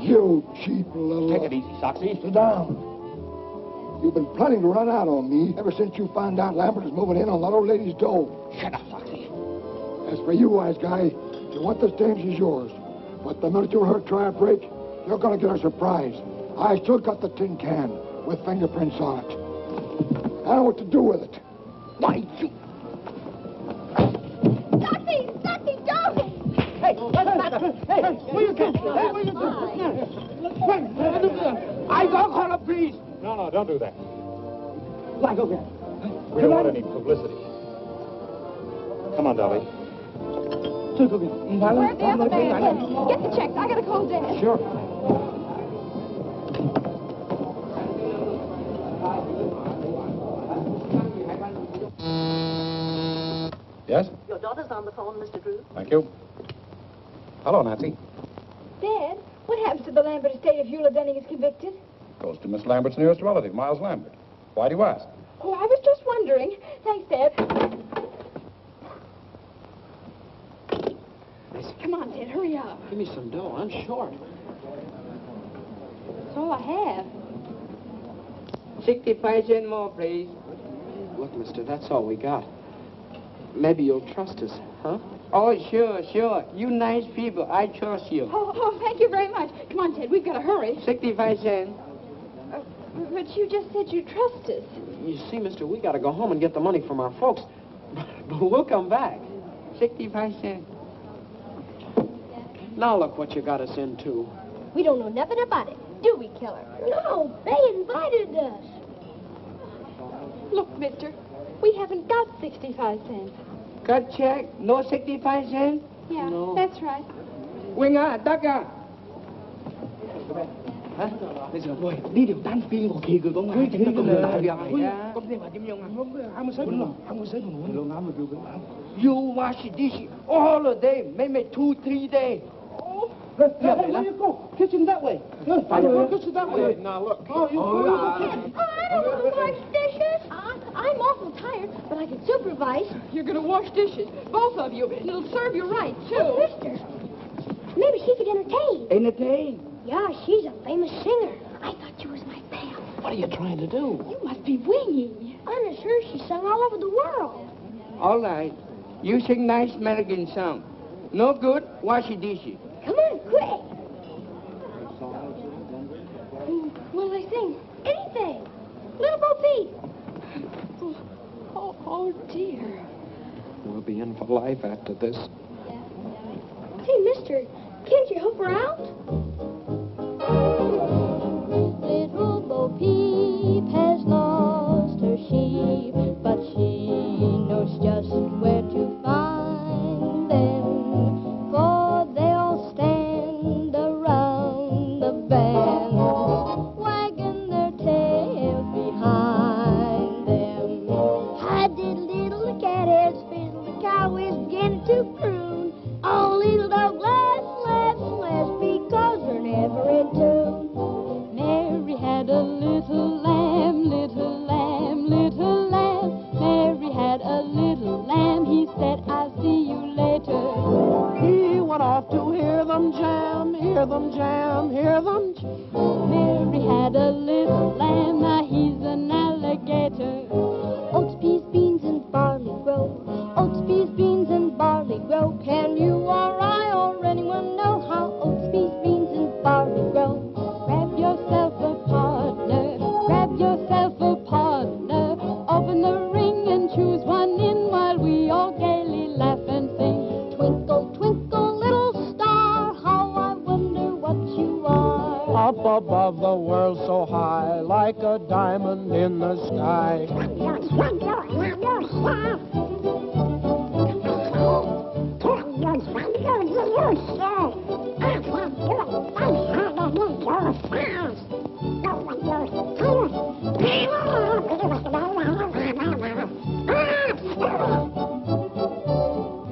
You cheap little... Take it easy, Soxy. Sit down. You've been planning to run out on me ever since you found out Lambert is moving in on that old lady's dough. Shut up, Soxy. As for you, wise guy, if you want this dame, she's yours. But the minute you let her try a break, you're going to get a surprise. I still got the tin can with fingerprints on it. I know what to do with it. Why, you... Ducky, don't! Hey, where you get? Where you I go call the police. No, don't do that. Like, okay. We don't want any publicity. Come on, Dolly. Where's the other man? Get the checks. I gotta call Dad. Sure. Yes? Your daughter's on the phone, Mr. Drew. Thank you. Hello, Nancy. Dad, what happens to the Lambert estate if Eula Dunning is convicted? Goes to Miss Lambert's nearest relative, Miles Lambert. Why do you ask? Oh, I was just wondering. Thanks, Dad. Come on, Dad, hurry up. Give me some dough. I'm short. That's all I have. 65 cents more, please. Look, mister, that's all we got. Maybe you'll trust us, huh? Oh, sure. You nice people. I trust you. Oh, thank you very much. Come on, Ted, we've got to hurry. 65 cents. But you just said you trust us. You see, mister, we got to go home and get the money from our folks. But we'll come back. 65 cents. Now look what you got us into. We don't know nothing about it, do we, Killer? No, they invited us. Look, mister, we haven't got 65 cents. Cut check? No 65 cents? Yeah, No. that's right. Winger, Ducker. Hả? Bây giờ thôi, đi điều tan phiên của kỳ của công an cho nó công lại việc này. Công ty mà chim nhung không có sấy luôn lắm mà you wash dish all the day, maybe 2-3 days. Where you go? Kitchen that way. Kitchen that way. Now look. I don't want to wash dishes. I'm awful tired, but I can supervise. You're going to wash dishes, both of you. And it'll serve you right, too. Oh, mister. Maybe she could entertain. Entertain? Yeah, she's a famous singer. I thought you was my pal. What are you trying to do? You must be winging. I'm sure she sung all over the world. All right. You sing nice American song. No good, wash your dishes. Come on, quick. What will I sing? Anything. Little Bo Peep. Oh, dear. We'll be in for life after this. Hey, mister, can't you help her out? Little Bo Peep has lost her sheep, but she knows just where to find them, for they'll stand around the bend, wagging their tails behind them. Hi did little cat has fizzled, the cow is beginning to croon. Oh, little dog, last, because they're never in tune.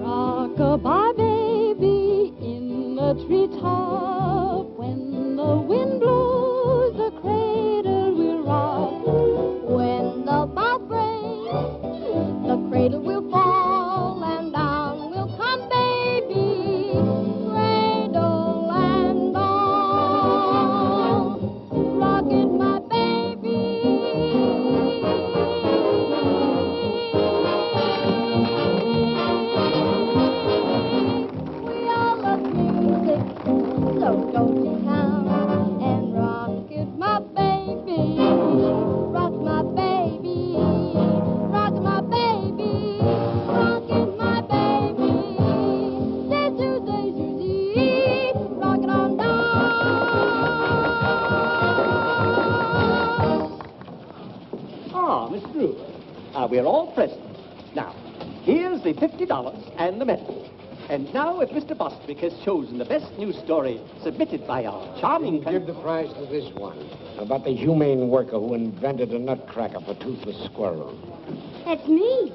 Rock-a-bye, baby, in the treetop. When the wind blows, the cradle will rock. When the bough breaks, the cradle will fall, and down will come baby, cradle and all. Rock it, my baby. We all love music, so go to town and rock it, my baby. Rock my baby, rock my baby, rock it, my baby. Day to day, rock it on down. Ah, Miss Drew. We're all present. Now, here's the $50 and the medal. And now, if Mr. Bostwick has chosen the best news story submitted by our charming... Give the prize to this one. About the humane worker who invented a nutcracker for toothless squirrels. That's me.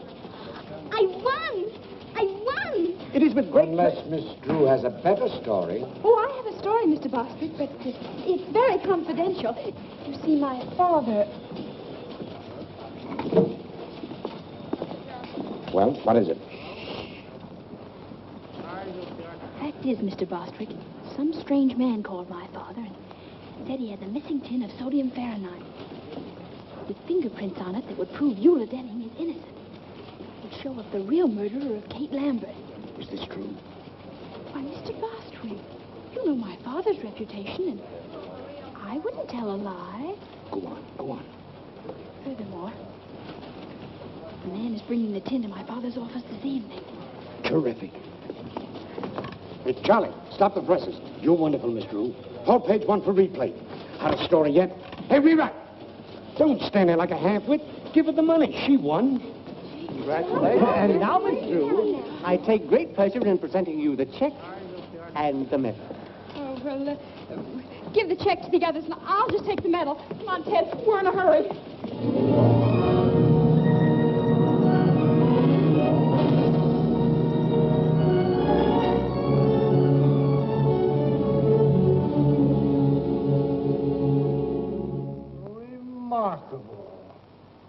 I won. I won. It is with great... Unless Miss Drew has a better story. Oh, I have a story, Mr. Bostwick, but it's very confidential. You see, my father... Well, what is it? Fact is, Mr. Bostwick, some strange man called my father and said he had the missing tin of sodium Fahrenheit with fingerprints on it that would prove Eula Denning is innocent. It would show up the real murderer of Kate Lambert. Is this true? Why, Mr. Bostwick, you know my father's reputation, and I wouldn't tell a lie. Go on, go on. Furthermore, the man is bringing the tin to my father's office this evening. Terrific. It's Charlie. Stop the presses. You're wonderful, Miss Drew. Hold page 1 for replay. Had a story yet? Hey, rewrite. Don't stand there like a half-wit. Give her the money. She won. Congratulations. And now, Miss Drew, I take great pleasure in presenting you the check and the medal. Oh, well, give the check to the others, and I'll just take the medal. Come on, Ted. We're in a hurry.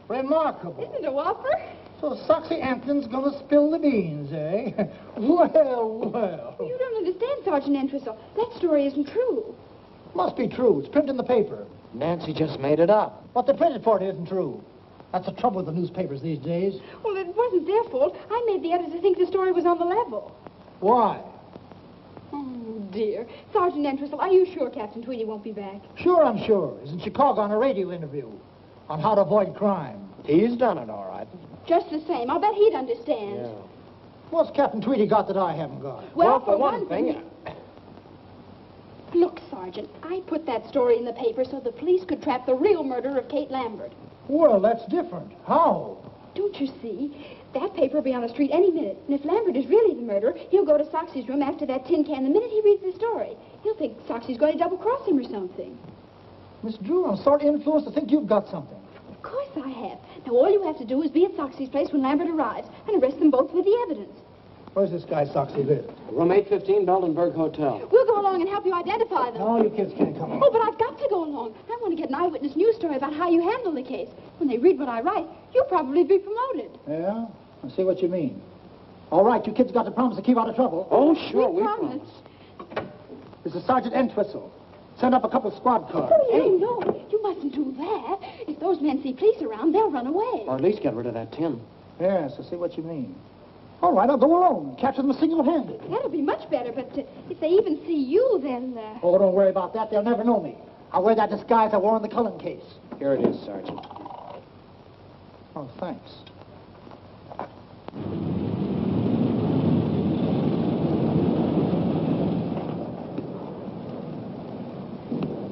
Remarkable. Isn't it a whopper? So Soxy Anthony's gonna spill the beans, eh? Well. You don't understand, Sergeant Entwhistle. That story isn't true. Must be true. It's printed in the paper. Nancy just made it up. What they printed for it isn't true. That's the trouble with the newspapers these days. Well, it wasn't their fault. I made the editor think the story was on the level. Why? Oh, dear. Sergeant Entwhistle, are you sure Captain Tweedy won't be back? Sure, I'm sure. He's in Chicago on a radio interview on how to avoid crime. He's done it all right. Just the same. I'll bet he'd understand. Yeah. What's Captain Tweedy got that I haven't got? Well, for one thing... Look, Sergeant, I put that story in the paper so the police could trap the real murderer of Kate Lambert. Well, that's different. How? Don't you see? That paper will be on the street any minute. And if Lambert is really the murderer, he'll go to Soxy's room after that tin can the minute he reads the story. He'll think Soxy's going to double-cross him or something. Miss Drew, I'm sort of influenced to think you've got something. Of course I have. Now, all you have to do is be at Soxy's place when Lambert arrives and arrest them both with the evidence. Where's this guy Soxy live? Room 815, Beldenberg Hotel. We'll go along and help you identify them. No, you kids can't come on. Oh, but I've got to go along. I want to get an eyewitness news story about how you handle the case. When they read what I write, you'll probably be promoted. Yeah? I see what you mean. All right, you kids got to promise to keep out of trouble. Oh, sure, we promise. This is Sergeant Entwhistle. Send up a couple of squad cars. Oh, no, you mustn't do that. If those men see police around, they'll run away. Or at least get rid of that tin. Yes, I see what you mean. All right, I'll go alone. Capture them single-handed. That'll be much better, but if they even see you, then... Oh, don't worry about that. They'll never know me. I'll wear that disguise I wore in the Cullen case. Here it is, Sergeant. Oh, thanks.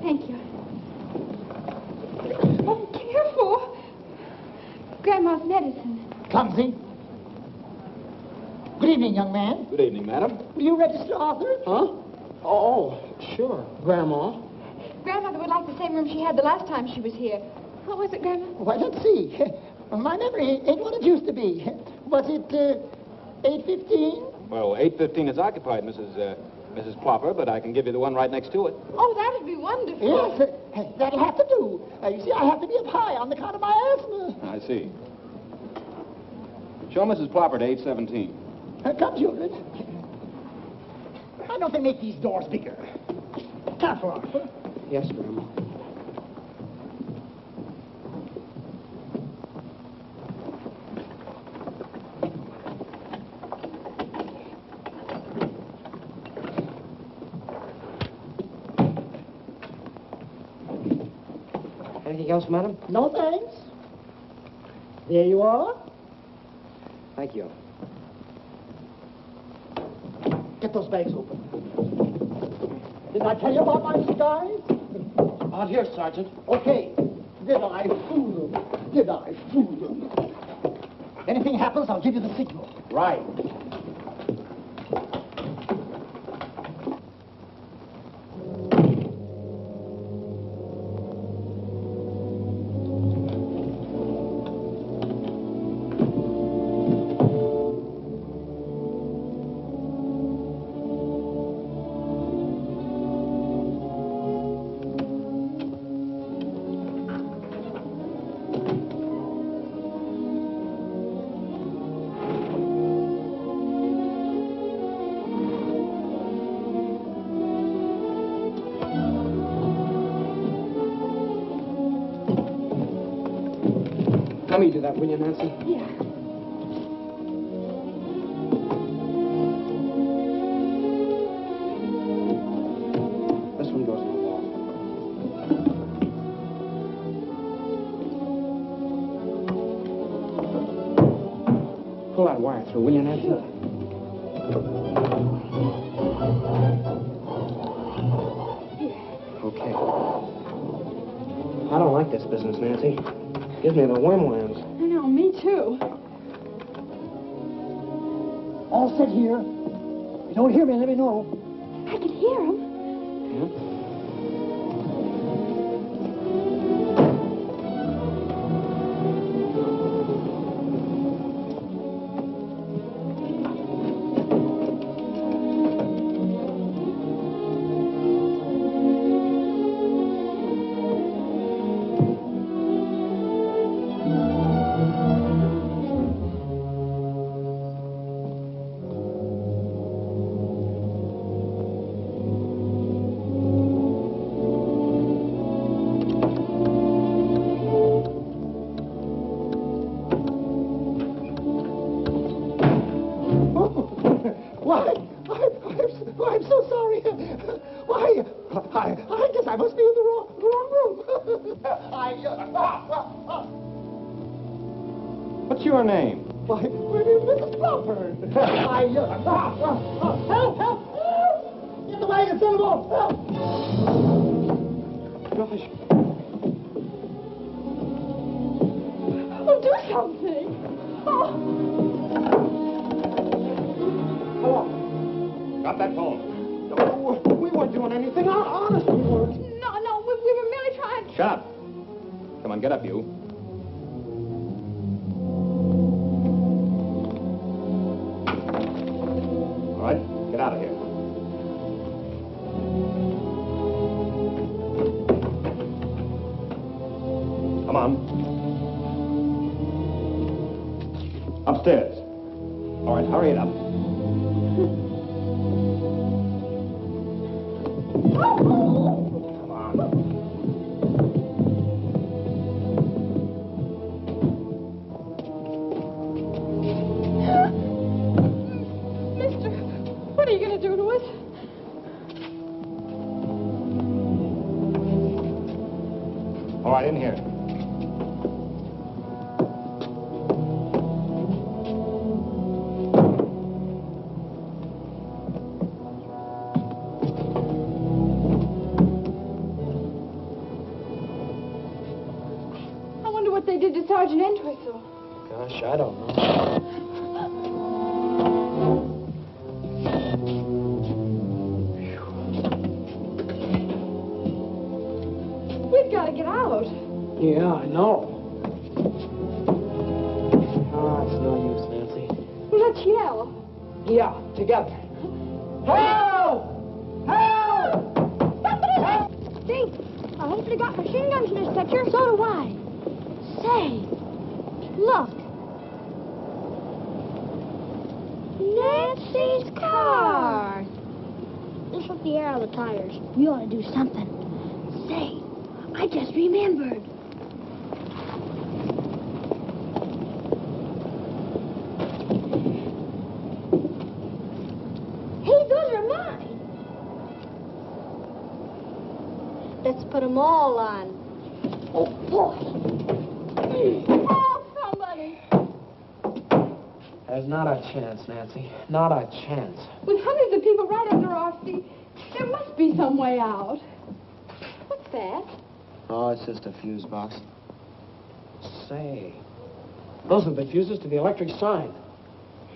Thank you. Oh, careful. Grandma's medicine. Clumsy. Good evening, young man. Good evening, madam. Will you register Arthur? Huh? Oh, sure, Grandma. Grandmother would like the same room she had the last time she was here. What was it, Grandma? Why, let's see. My memory ain't what it used to be. Was it 8:15? Well, 8:15 is occupied, Mrs. Plopper, but I can give you the one right next to it. Oh, that'd be wonderful. Yes, that'll have to do. You see, I have to be up high on account of my asthma. I see. Show Mrs. Plopper to 8:17. Come, children. I don't they make these doors bigger. Careful, Arthur. Yes, Grandma. Anything else, madam? No, thanks. There you are. Thank you. Get those bags open. Didn't I tell you about my disguise? Out here, Sergeant. Okay. Did I fool them? Did I fool them? Anything happens, I'll give you the signal. Right. Let me do that, will you, Nancy? Yeah. This one goes in the wall. Pull that wire through, will you, Nancy? Sure. Okay. I don't like this business, Nancy. Gives me the wormlands. I know, me too. All set here. If you don't hear me, let me know. I could hear him. I'm so sorry. Why, I guess I must be in the wrong room. What's your name? Why, Mrs. Plopper. Help! Get the wagon, send them off. Help! Gosh. Oh, do something. Oh. Hello. Got that phone? No, we weren't doing anything. Honest, we weren't. No, we were merely trying. Shut up. Come on, get up, you. All right, get out of here. Come on. Upstairs. All right, hurry it up. Come on. Mister, what are you going to do to us? All right, in here. I wonder what they did to Sergeant Entwhistle. much. I don't know. We've got to get out. Yeah, I know. Oh, it's no use, Nancy. Well, let's yell. Yeah, together. Help! Help! Somebody! Think, I hope they got machine guns in this picture. So do I. Say, look. Nancy's car. This was the air out of the tires. We ought to do something. Say, I just remembered. Hey, those are mine. Let's put them all on. Oh, boy. Oh, somebody. There's not a chance, Nancy. Not a chance. With hundreds of people right under our feet, there must be some way out. What's that? Oh, it's just a fuse box. Say, those are the fuses to the electric sign.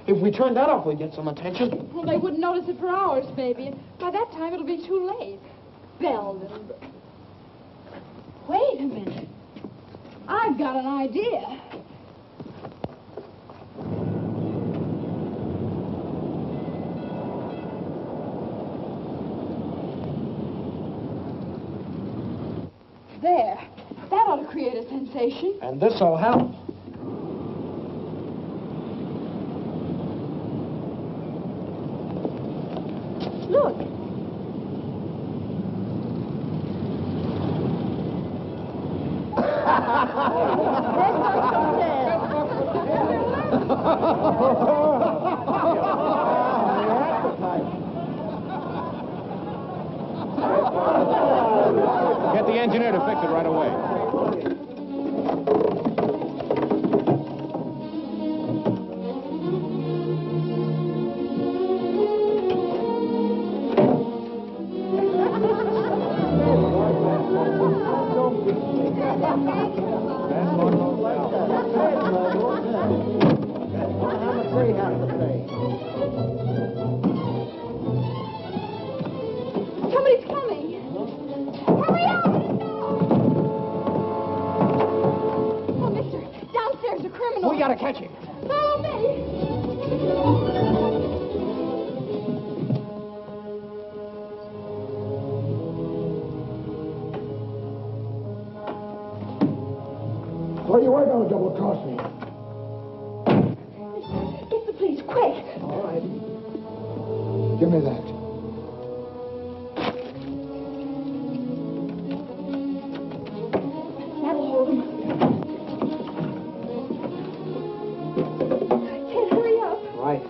If we turn that off, we'd get some attention. Well, they wouldn't notice it for hours, maybe. And by that time, it'll be too late. Belden. Wait a minute. I've got an idea. There. That ought to create a sensation. And this'll help. Look. Get the engineer to fix it right away. Somebody's coming. Hurry up! Oh, mister, downstairs a criminal. We gotta catch him. Follow me. What are you working on, double-cross me? Get the police, quick. All right. Give me that. That'll hold him. Ted, hurry up. Right.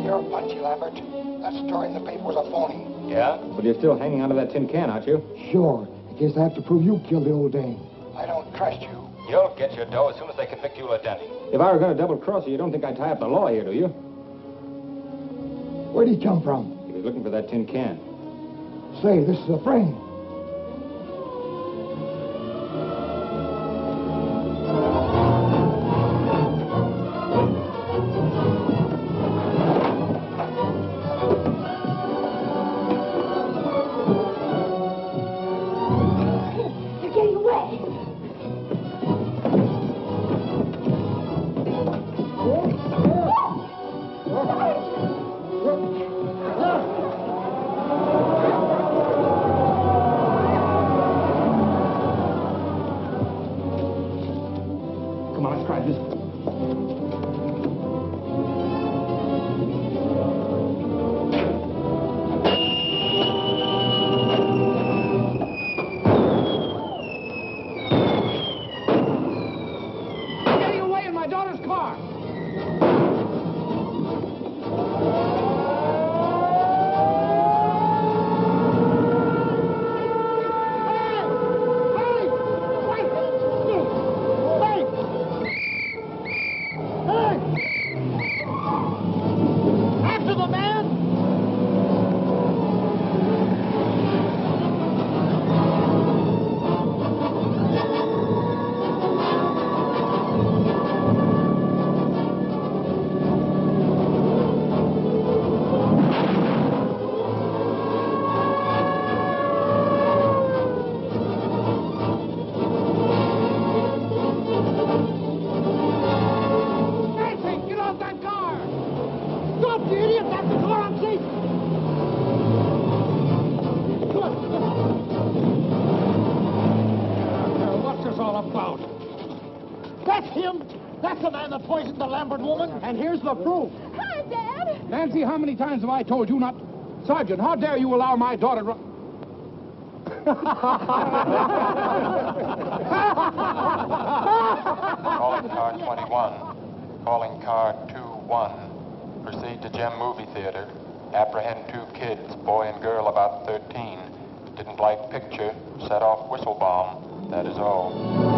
You're punchy, Lambert. That story in the paper was a phony. Yeah? But you're still hanging onto that tin can, aren't you? Sure. In case I have to prove you killed the old dame. I don't trust you. You'll get your dough as soon as they convict Eula Denny. If I were going to double-cross you, you don't think I'd tie up the law here, do you? Where'd he come from? He was looking for that tin can. Say, this is a friend. They're getting away. Come on, let's try this. Getting away in my daughter's car. After the man! all about. That's him. That's the man that poisoned the Lambert woman. And here's the proof. Hi, Dad. Nancy, how many times have I told you not... Sergeant, how dare you allow my daughter to... Calling car 21. Calling car 21. Proceed to Gem Movie Theater. Apprehend 2 kids, boy and girl about 13. Didn't like picture. Set off whistle bomb. That is all.